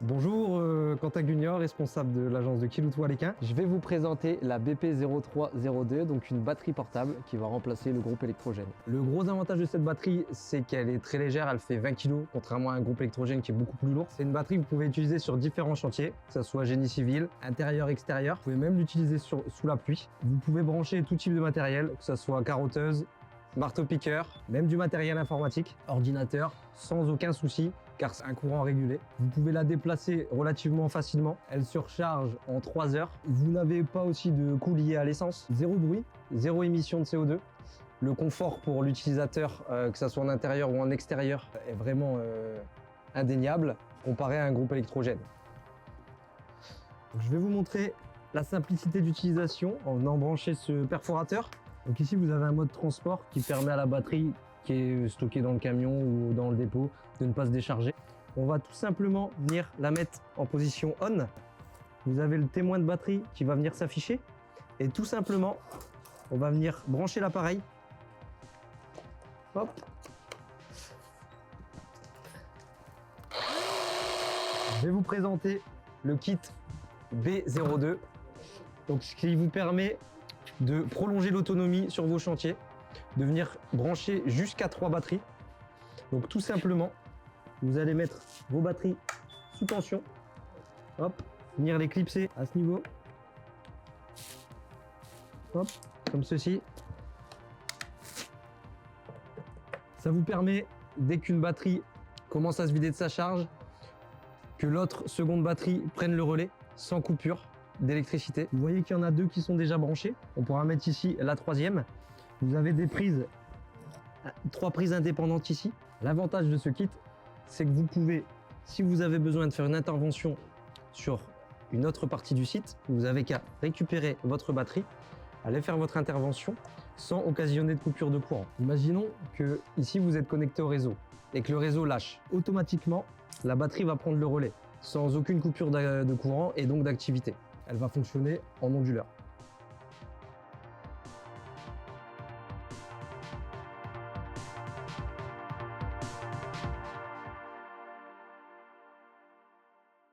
Bonjour, Quentin Guignard, responsable de l'agence de Kiloutou Alequin. Je vais vous présenter la BP0302, donc une batterie portable qui va remplacer le groupe électrogène. Le gros avantage de cette batterie, c'est qu'elle est très légère, elle fait 20 kg, contrairement à un groupe électrogène qui est beaucoup plus lourd. C'est une batterie que vous pouvez utiliser sur différents chantiers, que ce soit génie civil, intérieur, extérieur. Vous pouvez même l'utiliser sous la pluie. Vous pouvez brancher tout type de matériel, que ce soit carotteuse, marteau-piqueur, même du matériel informatique, ordinateur, sans aucun souci, car c'est un courant régulé. Vous pouvez la déplacer relativement facilement. Elle se recharge en 3 heures. Vous n'avez pas aussi de coût lié à l'essence. Zéro bruit, zéro émission de CO2. Le confort pour l'utilisateur, que ce soit en intérieur ou en extérieur, est vraiment indéniable comparé à un groupe électrogène. Donc, je vais vous montrer la simplicité d'utilisation en venant brancher ce perforateur. Donc ici, vous avez un mode transport qui permet à la batterie qui est stockée dans le camion ou dans le dépôt de ne pas se décharger. On va tout simplement venir la mettre en position on. Vous avez le témoin de batterie qui va venir s'afficher et tout simplement, on va venir brancher l'appareil. Hop. Je vais vous présenter le kit B02. Donc, ce qui vous permet de prolonger l'autonomie sur vos chantiers, de venir brancher jusqu'à 3 batteries. Donc tout simplement, vous allez mettre vos batteries sous tension, hop, venir les clipser à ce niveau, hop, comme ceci. Ça vous permet, dès qu'une batterie commence à se vider de sa charge, que l'autre seconde batterie prenne le relais sans coupure d'électricité. Vous voyez qu'il y en a 2 qui sont déjà branchés. On pourra mettre ici la 3e. Vous avez des prises, 3 prises indépendantes ici. L'avantage de ce kit, c'est que vous pouvez, si vous avez besoin de faire une intervention sur une autre partie du site, vous avez qu'à récupérer votre batterie, aller faire votre intervention sans occasionner de coupure de courant. Imaginons que ici vous êtes connecté au réseau et que le réseau lâche. Automatiquement, la batterie va prendre le relais sans aucune coupure de courant et donc d'activité. Elle va fonctionner en onduleur.